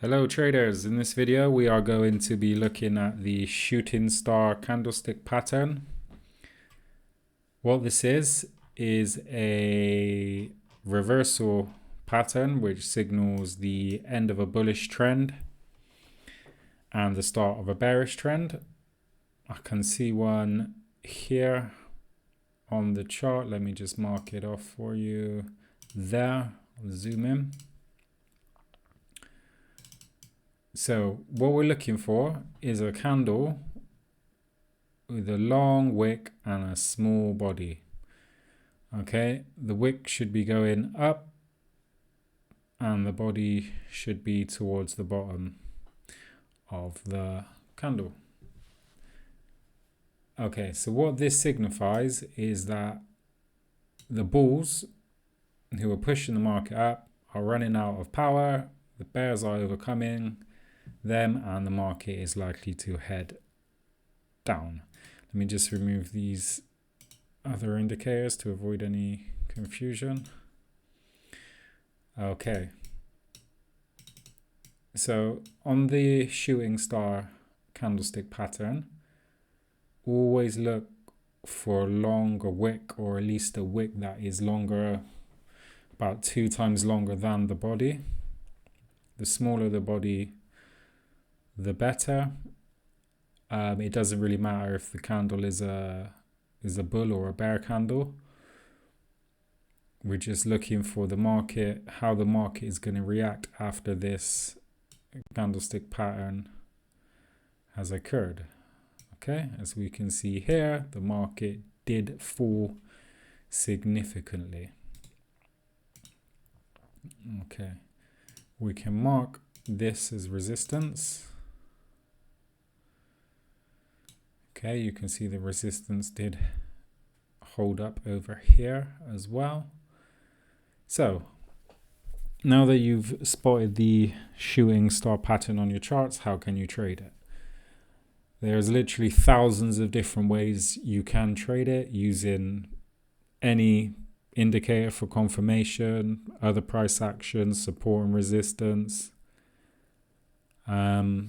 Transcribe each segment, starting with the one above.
Hello traders, in this video we are going to be looking at the shooting star candlestick pattern. What this is a reversal pattern which signals the end of a bullish trend and the start of a bearish trend. I can see one here on the chart. Let me just mark it off for you there. I'll zoom in. So what we're looking for is a candle with a long wick and a small body. Okay, the wick should be going up and the body should be towards the bottom of the candle. Okay, so what this signifies is that the bulls who are pushing the market up are running out of power, the bears are overcoming them, and the market is likely to head down. Let me just remove these other indicators to avoid any confusion. Okay, so on the shooting star candlestick pattern, always look for a longer wick, or at least a wick that is longer, about 2 times longer than the body. The smaller the body, the better. It doesn't really matter if the candle is a bull or a bear candle. We're just looking for the market, how the market is going to react after this candlestick pattern has occurred. Okay, as we can see here, the market did fall significantly. Okay, we can mark this as resistance. Okay, you can see the resistance did hold up over here as well. So now that you've spotted the shooting star pattern on your charts, how can you trade it? There's literally thousands of different ways you can trade it, using any indicator for confirmation, other price actions, support and resistance. For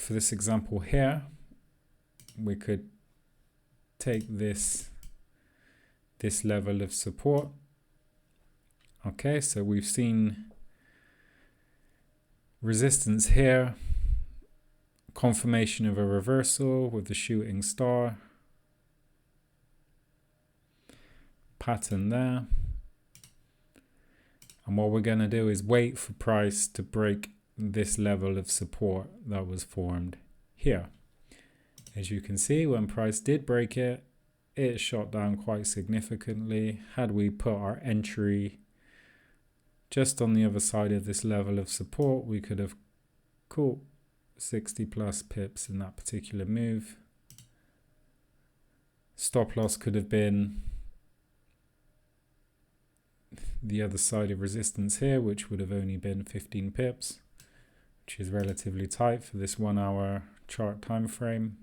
this example here, we could take this level of support. Okay, so we've seen resistance here, confirmation of a reversal with the shooting star pattern there. And what we're going to do is wait for price to break this level of support that was formed here. As you can see, when price did break it, it shot down quite significantly. Had we put our entry just on the other side of this level of support, we could have caught 60 plus pips in that particular move. Stop loss could have been the other side of resistance here, which would have only been 15 pips, which is relatively tight for this 1 hour chart time frame.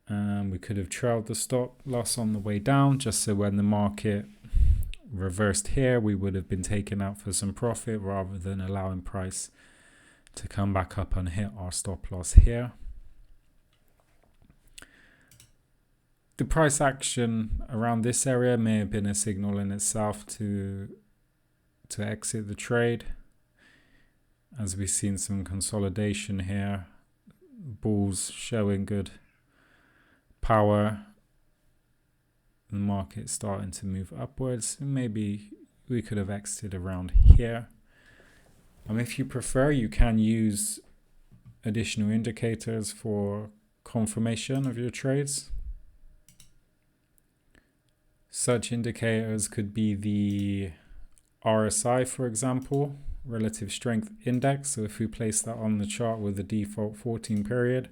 And we could have trailed the stop loss on the way down, just so when the market reversed here, we would have been taken out for some profit rather than allowing price to come back up and hit our stop loss here. The price action around this area may have been a signal in itself to exit the trade, as we've seen some consolidation here, bulls showing good power, the market starting to move upwards. Maybe we could have exited around here. If you prefer, you can use additional indicators for confirmation of your trades. Such indicators could be the RSI, for example, relative strength index. So if we place that on the chart with the default 14 period,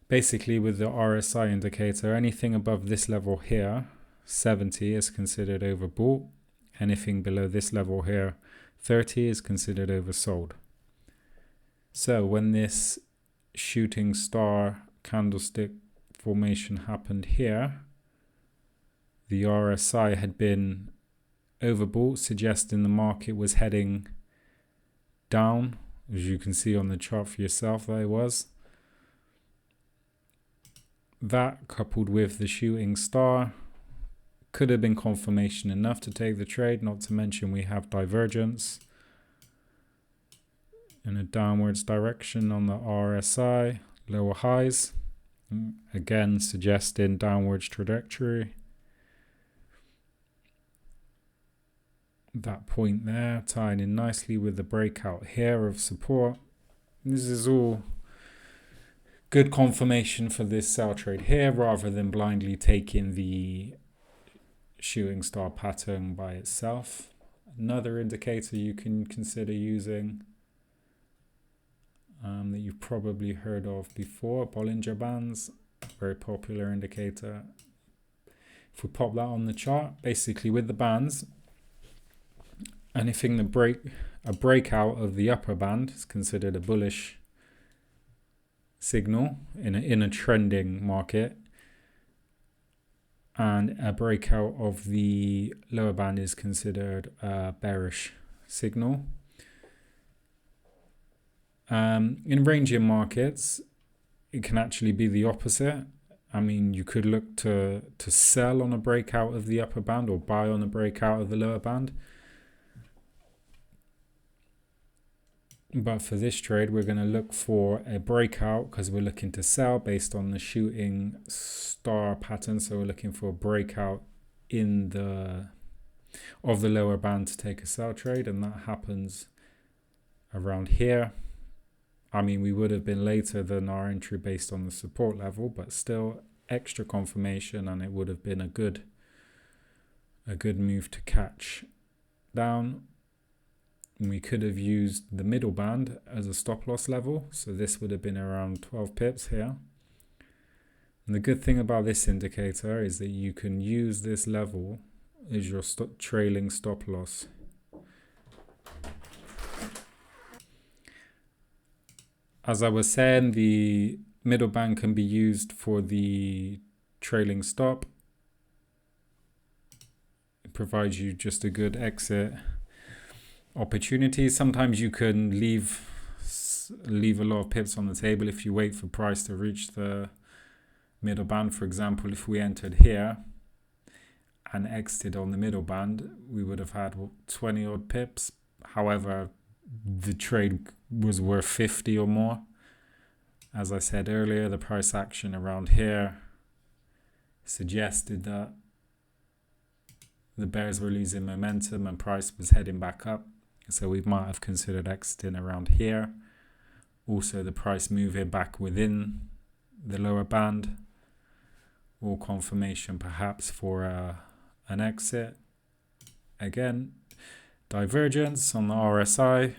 basically with the RSI indicator, anything above this level here, 70, is considered overbought. Anything below this level here, 30, is considered oversold. So when this shooting star candlestick formation happened here, the RSI had been overbought, suggesting the market was heading down, as you can see on the chart for yourself that it was. That coupled with the shooting star could have been confirmation enough to take the trade, not to mention we have divergence in a downwards direction on the RSI, lower highs, again suggesting downwards trajectory. That point there tying in nicely with the breakout here of support. This is all good confirmation for this sell trade here, rather than blindly taking the shooting star pattern by itself. Another indicator you can consider using that you've probably heard of before, Bollinger Bands, very popular indicator. If we pop that on the chart, basically with the bands, anything that a breakout of the upper band is considered a bullish signal in a trending market, and a breakout of the lower band is considered a bearish signal. In ranging markets, it can actually be the opposite. I mean, you could look to sell on a breakout of the upper band or buy on a breakout of the lower band. But for this trade, we're going to look for a breakout because we're looking to sell based on the shooting star pattern. So we're looking for a breakout of the lower band to take a sell trade, and that happens around here. I mean, we would have been later than our entry based on the support level, but still extra confirmation, and it would have been a good move to catch down. We could have used the middle band as a stop loss level, so this would have been around 12 pips here. And the good thing about this indicator is that you can use this level as your trailing stop loss. As I was saying, the middle band can be used for the trailing stop. It provides you just a good exit opportunity. Sometimes you can leave a lot of pips on the table if you wait for price to reach the middle band. For example, if we entered here and exited on the middle band, we would have had 20 odd pips. However, the trade was worth 50 or more. As I said earlier, the price action around here suggested that the bears were losing momentum and price was heading back up. So we might have considered exiting around here. Also, the price moving back within the lower band, or confirmation perhaps for an exit. Again, divergence on the RSI,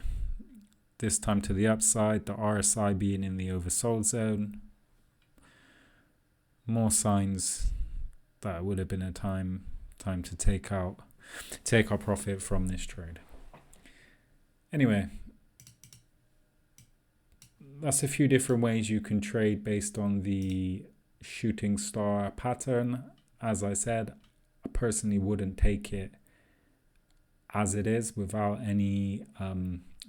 this time to the upside, the RSI being in the oversold zone. More signs that it would have been a time to take our profit from this trade. Anyway, that's a few different ways you can trade based on the shooting star pattern. As I said, I personally wouldn't take it as it is without any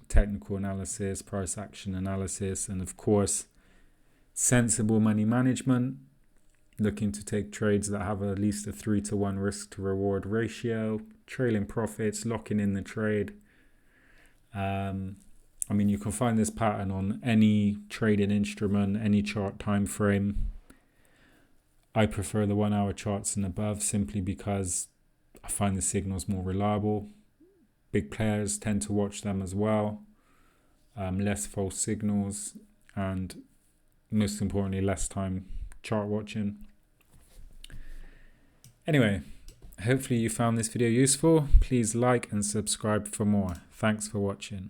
technical analysis, price action analysis, and of course sensible money management, looking to take trades that have at least a 3-to-1 risk to reward ratio, trailing profits, locking in the trade. I mean, you can find this pattern on any trading instrument, any chart time frame. I prefer the 1 hour charts and above simply because I find the signals more reliable. Big players tend to watch them as well. Less false signals, and most importantly, less time chart watching. Anyway, hopefully you found this video useful. Please like and subscribe for more. Thanks for watching.